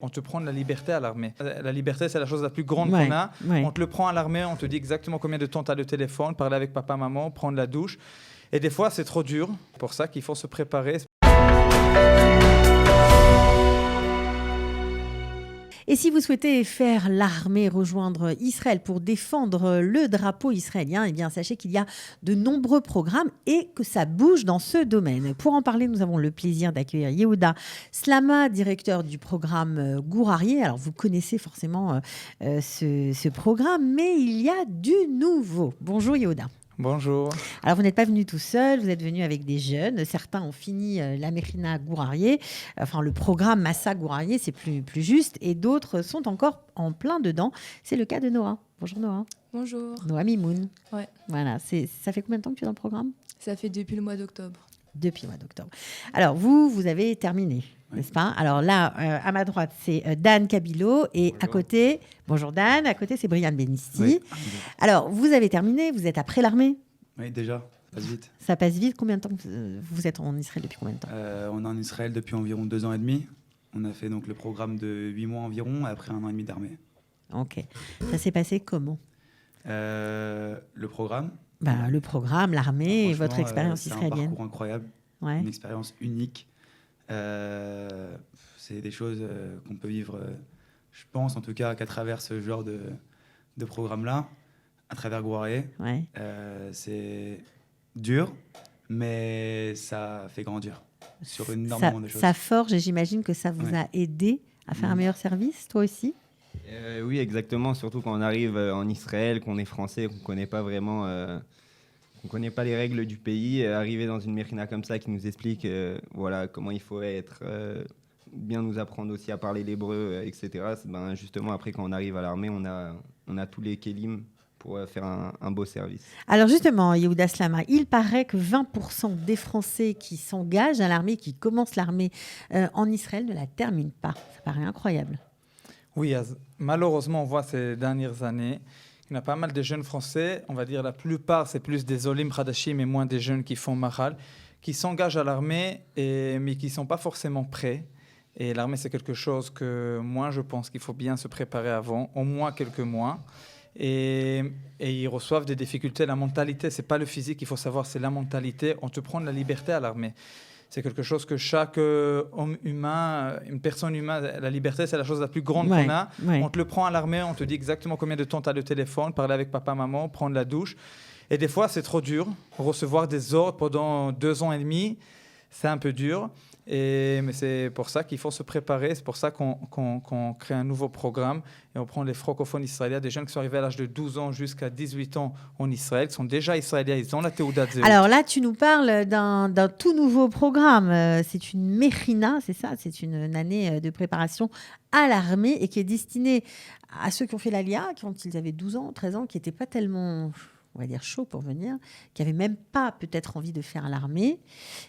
On te prend de la liberté à l'armée. La liberté, c'est la chose la plus grande qu'on a. Ouais. On te le prend à l'armée, on te dit exactement combien de temps tu as le téléphone, parler avec papa, maman, prendre la douche. Et des fois, c'est trop dur. C'est pour ça qu'il faut se préparer. Et si vous souhaitez faire l'armée, rejoindre Israël pour défendre le drapeau israélien, eh bien, sachez qu'il y a de nombreux programmes et que ça bouge dans ce domaine. Pour en parler, nous avons le plaisir d'accueillir Yehuda Slama, directeur du programme Gourarié. Alors, vous connaissez forcément ce programme, mais il y a du nouveau. Bonjour Yehuda. Bonjour. Alors, vous n'êtes pas venu tout seul, vous êtes venu avec des jeunes. Certains ont fini la Mechina Gourarié, enfin le programme Massa Gourarié, c'est plus juste, et d'autres sont encore en plein dedans. C'est le cas de Noah. Bonjour Noah. Bonjour. Noah Mimoun. Ouais. Voilà, ça fait combien de temps que tu es dans le programme ? Ça fait depuis le mois d'octobre. Depuis le mois d'octobre. Alors, vous avez terminé, n'est-ce pas ? Alors là, à ma droite, c'est Dan Kabilo et Bonjour. à côté, bonjour Dan, à côté, c'est Brian Benisti. Oui. Alors, vous avez terminé, vous êtes après l'armée ? Oui, déjà, ça passe vite. Ça passe vite. Combien de temps vous êtes en Israël depuis combien de temps ? On est en Israël depuis environ 2 ans et demi. On a fait donc le programme de 8 mois environ, après 1 an et demi d'armée. Ok. Ça s'est passé comment ? Le programme, Le programme, l'armée, et franchement, votre expérience c'est un israélienne. parcours incroyable, Ouais. une expérience unique. C'est des choses qu'on peut vivre, je pense en tout cas, qu'à travers ce genre de programme-là, à travers Gourarié. Ouais. C'est dur, mais ça fait grandir sur énormément de choses. Ça forge et j'imagine que ça vous a aidé à faire un meilleur service, toi aussi ? Oui, exactement. Surtout quand on arrive en Israël, qu'on est français, qu'on ne connaît pas vraiment, qu'on connaît pas les règles du pays. Arriver dans une Mechina comme ça qui nous explique comment il faut être, bien nous apprendre aussi à parler l'hébreu, etc. Justement, après, quand on arrive à l'armée, on a tous les kélim pour faire un beau service. Alors justement, Yehuda Slama, il paraît que 20% des Français qui s'engagent à l'armée, qui commencent l'armée en Israël, ne la terminent pas. Ça paraît incroyable. Oui, malheureusement, on voit ces dernières années qu'il y a pas mal de jeunes Français, on va dire la plupart, c'est plus des Olim Khadashim et moins des jeunes qui font Mahal, qui s'engagent à l'armée, mais qui ne sont pas forcément prêts. Et l'armée, c'est quelque chose que moi, je pense qu'il faut bien se préparer avant, au moins quelques mois. Et ils reçoivent des difficultés. La mentalité, ce n'est pas le physique, il faut savoir, c'est la mentalité. On te prend de la liberté à l'armée. C'est quelque chose que chaque homme humain, une personne humaine, la liberté, c'est la chose la plus grande qu'on a. Ouais. On te le prend à l'armée, on te dit exactement combien de temps tu as le téléphone, parler avec papa, maman, prendre la douche. Et des fois, c'est trop dur. Recevoir des ordres pendant 2 ans et demi, c'est un peu dur. Mais c'est pour ça qu'il faut se préparer. C'est pour ça qu'on crée un nouveau programme et on prend les francophones israéliens, des jeunes qui sont arrivés à l'âge de 12 ans jusqu'à 18 ans en Israël, qui sont déjà israéliens, ils ont la Teudat Zehut. Alors là, tu nous parles d'un tout nouveau programme. C'est une Mechina, c'est ça ? C'est une année de préparation à l'armée et qui est destinée à ceux qui ont fait l'Alia, quand ils avaient 12 ans, 13 ans, qui n'étaient pas tellement, on va dire, chaud pour venir, qui n'avaient même pas peut-être envie de faire l'armée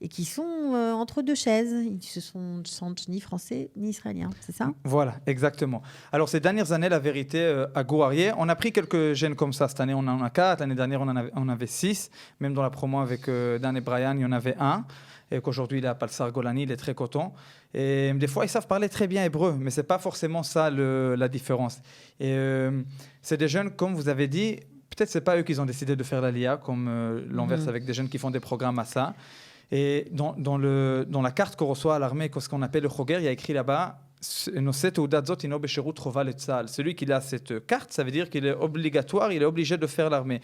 et qui sont entre deux chaises. Ils ne sentent ni français ni israéliens, c'est ça ? Voilà, exactement. Alors ces dernières années, la vérité, à Gourarié, on a pris quelques jeunes comme ça. Cette année, on en a 4. L'année dernière, on avait 6. Même dans la promo avec Dan et Brian, il y en avait 1. Et qu'aujourd'hui, il est à Palsar Golani, il est très content. Et des fois, ils savent parler très bien hébreu, mais ce n'est pas forcément ça la différence. Et c'est des jeunes, comme vous avez dit, peut-être ce n'est pas eux qui ont décidé de faire l'Alia, comme l'Anvers avec des jeunes qui font des programmes à ça. Et dans la carte qu'on reçoit à l'armée, ce qu'on appelle le Choger, il y a écrit là-bas celui qui a cette carte, ça veut dire qu'il est obligatoire, il est obligé de faire l'armée.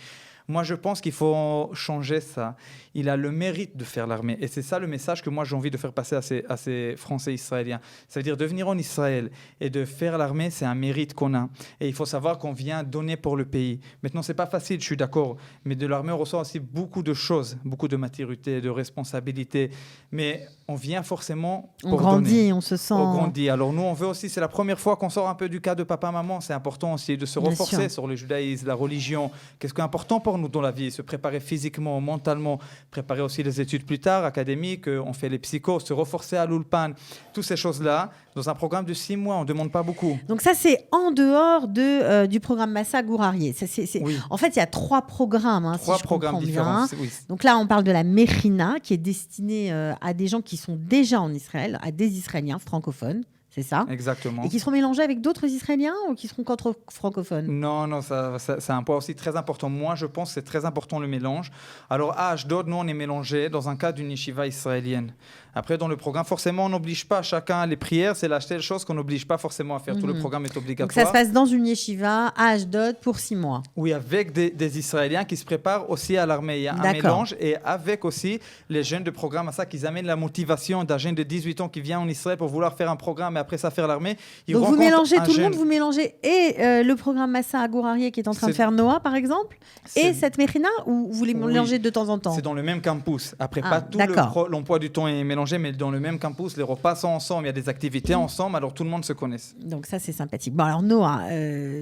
Moi, je pense qu'il faut changer ça. Il a le mérite de faire l'armée. Et c'est ça le message que moi, j'ai envie de faire passer à ces Français israéliens. Ça veut dire de venir en Israël et de faire l'armée, c'est un mérite qu'on a. Et il faut savoir qu'on vient donner pour le pays. Maintenant, ce n'est pas facile, je suis d'accord. Mais de l'armée, on reçoit aussi beaucoup de choses, beaucoup de maturité, de responsabilité. Mais on vient forcément pour on grandit, donner. On se sent... On grandit. Alors nous, on veut aussi, c'est la première fois qu'on sort un peu du cas de papa-maman. C'est important aussi de se renforcer sur le judaïsme, la religion. Qu'est-ce qui est important pour nous dans la vie, se préparer physiquement, mentalement, préparer aussi les études plus tard, académiques, on fait les psychos, se renforcer à l'Ulpan, toutes ces choses-là, dans un programme de 6 mois, on ne demande pas beaucoup. Donc ça, c'est en dehors du programme Massa Gourarié. Oui. En fait, il y a 3 programmes, 3 programmes différents. Oui. Donc là, on parle de la Mechina, qui est destinée à des gens qui sont déjà en Israël, à des Israéliens francophones. c'est ça? Exactement. Et qui seront mélangés avec d'autres Israéliens ou qui seront qu'entre francophones? Non, c'est un point aussi très important. Moi, je pense que c'est très important le mélange. Alors, à Ashdod, nous, on est mélangés dans un cadre d'une yeshiva israélienne. Après, dans le programme, forcément, on n'oblige pas chacun les prières. C'est la seule chose qu'on n'oblige pas forcément à faire. Tout le programme est Donc obligatoire. ça se passe dans une yeshiva à Ashdod pour 6 mois. Oui, avec des Israéliens qui se préparent aussi à l'armée. Il y a un D'accord. mélange et avec aussi les jeunes de programme à ça, qu'ils amènent la motivation d'un jeune de 18 ans qui vient en Israël pour vouloir faire un programme et après ça faire l'armée. Il Donc vous rencontre mélangez un tout le jeune. monde, vous mélangez et le programme Massa à Gourarié qui est en train de C'est- faire Noah par exemple, et C'est- cette Mérina, ou vous les Oui. mélangez de temps en temps? C'est dans le même campus. Après, Ah, pas tout d'accord. l'emploi du temps est mélangé, mais dans le même campus, les repas sont ensemble, il y a des activités ensemble, alors tout le monde se connaît. Donc ça c'est sympathique. Bon alors Noah,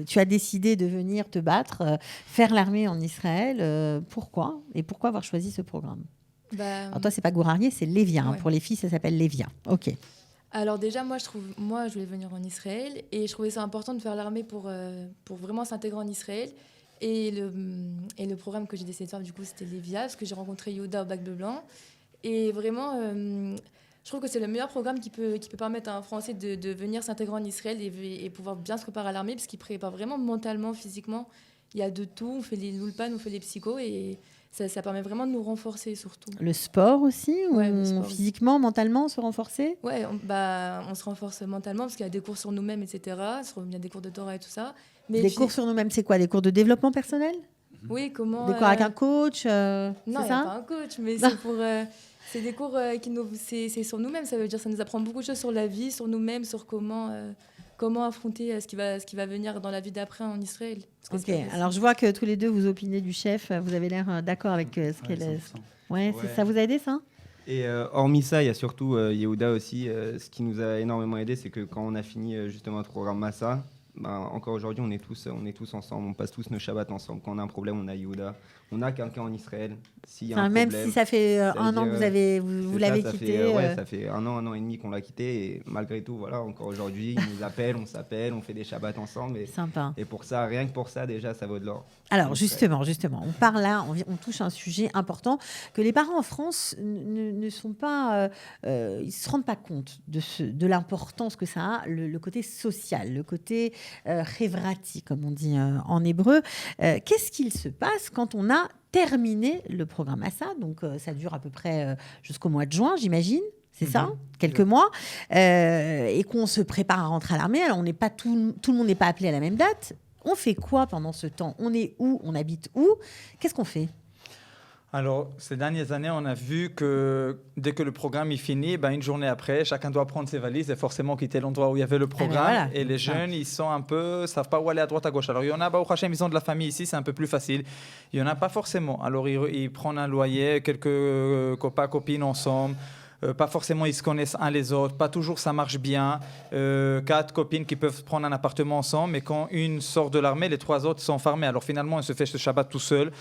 tu as décidé de venir te battre, faire l'armée en Israël. Pourquoi? Et pourquoi avoir choisi ce programme? Alors toi c'est pas Gourarié, c'est Lévia. Hein. Ouais. Pour les filles ça s'appelle Lévia. Ok. Alors déjà, moi, je voulais venir en Israël et je trouvais ça important de faire l'armée pour vraiment s'intégrer en Israël. Et le programme que j'ai décidé de faire, du coup, c'était Lévia, parce que j'ai rencontré Yehuda au Bac Bleu Blanc. Et vraiment, je trouve que c'est le meilleur programme qui peut permettre à un Français de venir s'intégrer en Israël et pouvoir bien se préparer à l'armée, parce qu'il prépare vraiment mentalement, physiquement. Il y a de tout, on fait les lulpan, on fait les psychos, et ça permet vraiment de nous renforcer surtout. Le sport aussi, Ouais, le sport. physiquement, mentalement, se renforcer? Ouais, on se renforce mentalement parce qu'il y a des cours sur nous-mêmes, etc. Il y a des cours de Torah et tout ça. Mais Des puis- cours sur nous-mêmes, c'est quoi? Des cours de développement personnel? Oui, comment... Des cours avec un coach? Non, c'est il n'y a ça? pas un coach, mais c'est des cours c'est sur nous-mêmes. Ça veut dire que ça nous apprend beaucoup de choses sur la vie, sur nous-mêmes, sur comment affronter ce qui va venir dans la vie d'après en Israël. Parce que Ok, c'est pas facile. alors je vois que tous les deux vous opinez du chef, vous avez l'air d'accord avec ce Ouais, qu'elle est. 100%. Ouais, Ouais. ça vous a aidé ça? Et hormis ça, il y a surtout Yehuda aussi. Ce qui nous a énormément aidé, c'est que quand on a fini justement le programme Massa, encore aujourd'hui, on est tous ensemble. On passe tous nos Shabbats ensemble. Quand on a un problème, on a Yehuda. On a quelqu'un en Israël. S'il y a un Même problème, si ça fait ça veut un an que dire, vous c'est l'avez ça quitté. fait, ça fait un an et demi qu'on l'a quitté. Et malgré tout, voilà, encore aujourd'hui, il nous appelle, on s'appelle, on fait des Shabbats ensemble. Sympa. Et pour ça, rien que pour ça, déjà, ça vaut de l'or. Alors Donc, justement, on parle là, on touche un sujet important que les parents en France ne sont pas, ils se rendent pas compte de l'importance que ça a, le côté social, le côté chevrati, comme on dit en hébreu. Qu'est-ce qu'il se passe quand on a terminé le programme Massa? Donc ça dure à peu près jusqu'au mois de juin, j'imagine. C'est ça, quelques mois, et qu'on se prépare à rentrer à l'armée. Alors, on n'est pas tout le monde n'est pas appelé à la même date. On fait quoi pendant ce temps? On est où? On habite où? Qu'est-ce qu'on fait? Alors, ces dernières années, on a vu que dès que le programme est fini, une journée après, chacun doit prendre ses valises et forcément quitter l'endroit où il y avait le programme. voilà, et les ça. jeunes, ils sont un peu, savent pas où aller à droite, à gauche. Alors, il y en a, au Hachem, ils ont de la famille ici, c'est un peu plus facile. Il y en a pas forcément. Alors, ils prennent un loyer, quelques copains, copines ensemble. Pas forcément ils se connaissent un les autres, pas toujours ça marche bien. 4 copines qui peuvent prendre un appartement ensemble, mais quand une sort de l'armée, les 3 autres sont fermés. Alors finalement, on se fait ce Shabbat tout seul.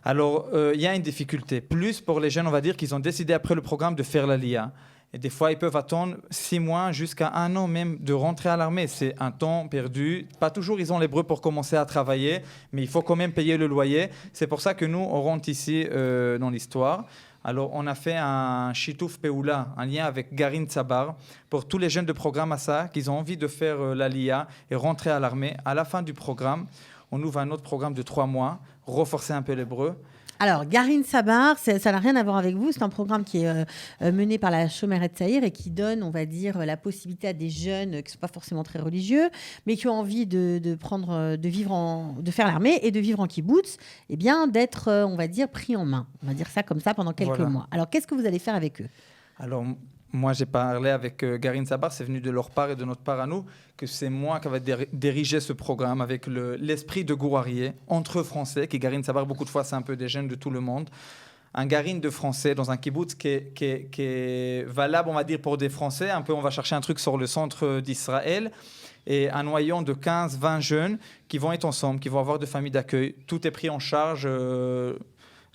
Alors il y a une difficulté. Plus pour les jeunes, on va dire qu'ils ont décidé après le programme de faire la LIA. Et des fois, ils peuvent attendre 6 mois jusqu'à 1 an même de rentrer à l'armée. C'est un temps perdu. Pas toujours ils ont les breux pour commencer à travailler, mais il faut quand même payer le loyer. C'est pour ça que nous, on rentre ici dans l'histoire. Alors, on a fait un Shitouf Peoula, un lien avec Garin Tsabar, pour tous les jeunes de programme Assa qui ont envie de faire la LIA et rentrer à l'armée. À la fin du programme, on ouvre un autre programme de 3 mois, renforcer un peu l'hébreu. Alors, Garin Sabar, ça n'a rien à voir avec vous. C'est un programme qui est mené par la Shomer Tzaïr et qui donne, on va dire, la possibilité à des jeunes qui ne sont pas forcément très religieux, mais qui ont envie de faire l'armée et de vivre en kibbutz, eh bien, d'être, on va dire, pris en main. On va dire ça comme ça pendant quelques Voilà. mois. Alors, qu'est-ce que vous allez faire avec eux? Alors, moi, j'ai parlé avec Garin Sabar, c'est venu de leur part et de notre part à nous, que c'est moi qui va diriger ce programme avec l'esprit de Gourarié, entre Français, qui Garin Sabar, beaucoup de fois, c'est un peu des jeunes de tout le monde. Un Garin de Français dans un kibbutz qui est valable, on va dire, pour des Français. Un peu, on va chercher un truc sur le centre d'Israël. Et un noyau de 15-20 jeunes qui vont être ensemble, qui vont avoir de familles d'accueil. Tout est pris en charge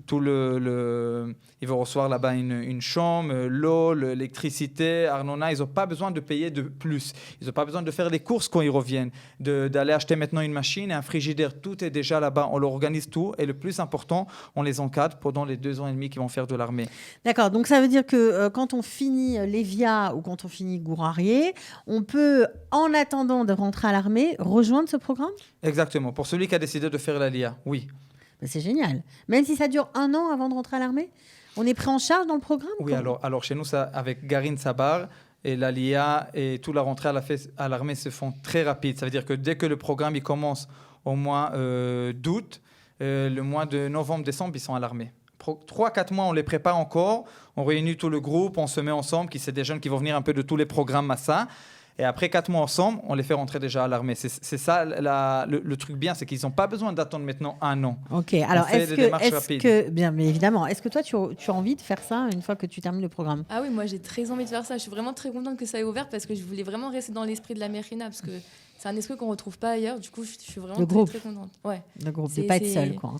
ils vont recevoir là-bas une chambre, l'eau, l'électricité, Arnona. Ils n'ont pas besoin de payer de plus. Ils n'ont pas besoin de faire les courses quand ils reviennent, d'aller acheter maintenant une machine et un frigidaire. Tout est déjà là-bas. On leur organise tout. Et le plus important, on les encadre pendant les 2 ans et demi qu'ils vont faire de l'armée. D'accord, donc ça veut dire que quand on finit l'Evia ou quand on finit Gourarié, on peut, en attendant de rentrer à l'armée, rejoindre ce programme ? Exactement. Pour celui qui a décidé de faire l'Alia, oui. Ben, c'est génial. Même si ça dure 1 an avant de rentrer à l'armée, on est pris en charge dans le programme ? Oui, alors chez nous, ça, avec Garin Sabar et l'Alia et toute la rentrée à l'armée se font très rapide. Ça veut dire que dès que le programme il commence au mois d'août, le mois de novembre-décembre, ils sont à l'armée. 3-4 mois, on les prépare encore. On réunit tout le groupe, on se met ensemble, c'est des jeunes qui vont venir un peu de tous les programmes Massa. Et après 4 mois ensemble, on les fait rentrer déjà à l'armée. C'est ça, le truc bien, c'est qu'ils n'ont pas besoin d'attendre maintenant 1 an. Ok, alors bien, mais évidemment, est-ce que toi, tu as envie de faire ça une fois que tu termines le programme ? Ah oui, moi j'ai très envie de faire ça. Je suis vraiment très contente que ça ait ouvert parce que je voulais vraiment rester dans l'esprit de la Mérina parce que c'est un esprit qu'on ne retrouve pas ailleurs. Du coup, je suis vraiment très contente. Ouais. Le groupe, de ne pas être seul, quoi.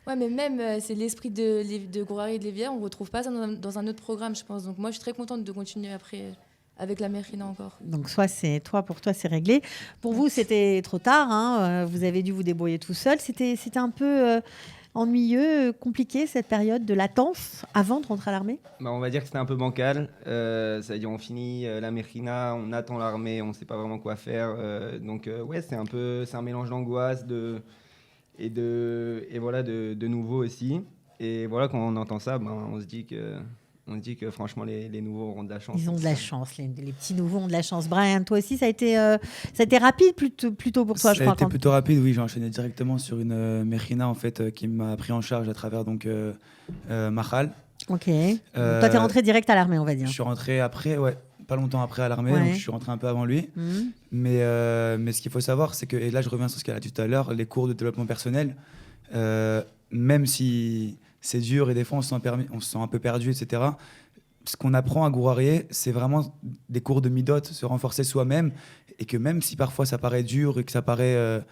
Ouais, mais même c'est l'esprit de Gourari et de l'Evière, on ne retrouve pas ça dans un autre programme, je pense. Donc moi, je suis très contente de continuer après avec la Mérina encore. Donc soit c'est pour toi c'est réglé. Pour vous, c'était trop tard. Hein, vous avez dû vous débrouiller tout seul. C'était un peu ennuyeux, compliqué cette période de latence avant de rentrer à l'armée ? On va dire que c'était un peu bancal. C'est-à-dire on finit la Mérina, on attend l'armée, on ne sait pas vraiment quoi faire. Donc ouais, c'est un mélange d'angoisse et voilà de nouveau aussi. Et voilà, quand on entend ça, on se dit que franchement les nouveaux auront de la chance. Ils ont de la chance, les petits nouveaux ont de la chance. Brian, toi aussi, ça a été rapide plutôt pour toi, je crois. Ça a été plutôt rapide, oui. J'ai enchaîné directement sur une Mérina en fait, qui m'a pris en charge à travers Mahal. Ok. Toi, t'es rentré direct à l'armée, on va dire. Je suis rentré après, pas longtemps après à l'armée, donc je suis rentré un peu avant lui. Mais ce qu'il faut savoir, c'est que, et là je reviens sur ce qu'elle a dit tout à l'heure, les cours de développement personnel, même si c'est dur et des fois on se sent un peu perdu, etc. Ce qu'on apprend à Gourarié, c'est vraiment des cours de midot, se renforcer soi-même, et que même si parfois ça paraît dur et que ça paraît,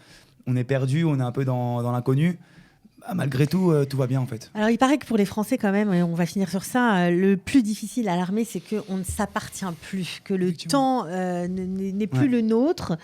on est perdu, on est un peu dans l'inconnu, malgré tout, tout va bien en fait. Alors il paraît que pour les Français quand même, et on va finir sur ça, le plus difficile à l'armée, c'est qu'on ne s'appartient plus, que le temps n'est plus le nôtre,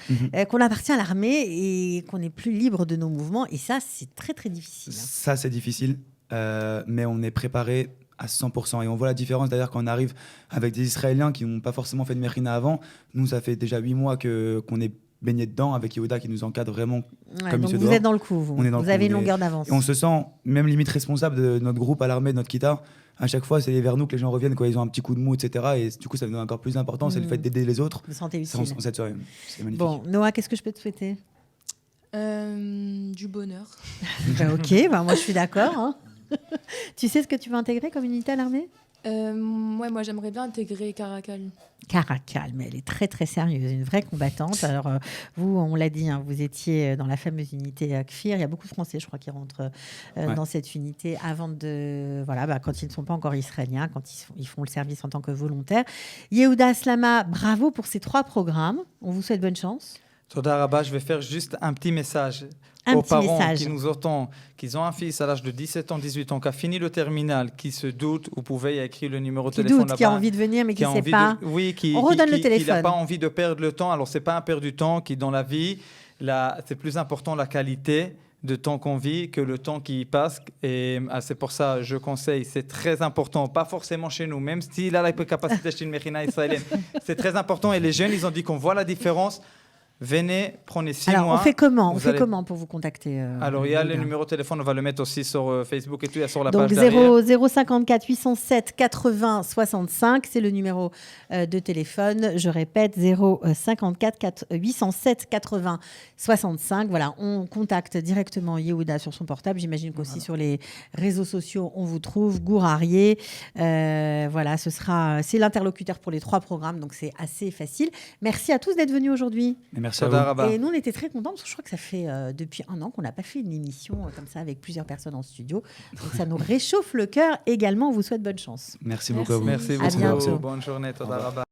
qu'on appartient à l'armée et qu'on n'est plus libre de nos mouvements. Et ça, c'est très très difficile. Ça, c'est difficile, mais on est préparé à 100%. Et on voit la différence d'ailleurs quand on arrive avec des Israéliens qui n'ont pas forcément fait de Mérina avant. Nous, ça fait déjà 8 mois qu'on est baigné dedans avec Yehuda qui nous encadre vraiment comme il se doit. Vous êtes dans le coup, vous avez une longueur d'avance. Et on se sent même limite responsable de notre groupe à l'armée, de notre kita. À chaque fois, c'est vers nous que les gens reviennent quand ils ont un petit coup de mou, etc. Et du coup, ça nous donne encore plus d'importance. C'est le fait d'aider les autres. Vous sentez utile. C'est magnifique. Bon, Noah, qu'est-ce que je peux te souhaiter ? Du bonheur. Ok, moi je suis d'accord. Hein. Tu sais ce que tu veux intégrer comme unité à l'armée ? Moi j'aimerais bien intégrer Caracal. Caracal, mais elle est très très sérieuse, une vraie combattante. Alors vous, on l'a dit, vous étiez dans la fameuse unité Kfir. Il y a beaucoup de Français, je crois, qui rentrent dans cette unité avant quand ils ne sont pas encore israéliens, quand ils font le service en tant que volontaires. Yehuda Aslama, bravo pour ces 3 programmes. On vous souhaite bonne chance. Toda Rabba, je vais faire juste un petit message aux parents qui nous entendent, qui ont un fils à l'âge de 17 ans, 18 ans, qui a fini le terminal, qui se doute, vous pouvez écrire le numéro de téléphone là-bas. Qui a envie de venir, mais qui ne sait pas. On redonne le téléphone. Qui n'a pas envie de perdre le temps. Alors, ce n'est pas un perdre du temps qui, dans la vie, c'est plus important la qualité de temps qu'on vit que le temps qui passe. Et c'est pour ça, je conseille, c'est très important, pas forcément chez nous, même s'il a la capacité chez une Mérina israélienne. C'est très important. Et les jeunes, ils ont dit qu'on voit la différence. Venez, prenez 6 mois. Alors, on fait comment pour vous contacter Alors, il y a le numéro de téléphone, on va le mettre aussi sur Facebook et tout, il y a sur la page derrière. Donc, 054 807 80 65, c'est le numéro de téléphone. Je répète, 054 807 80 65. Voilà, on contacte directement Yehuda sur son portable. J'imagine qu'aussi sur les réseaux sociaux, on vous trouve. Gourarié. C'est l'interlocuteur pour les 3 programmes, donc c'est assez facile. Merci à tous d'être venus aujourd'hui. Merci à vous. Et nous, on était très contents parce que je crois que ça fait depuis 1 an qu'on n'a pas fait une émission comme ça avec plusieurs personnes en studio. Donc ça nous réchauffe le cœur également. On vous souhaite bonne chance. Merci beaucoup à vous. Merci beaucoup. Bonne journée. Toda Rabba.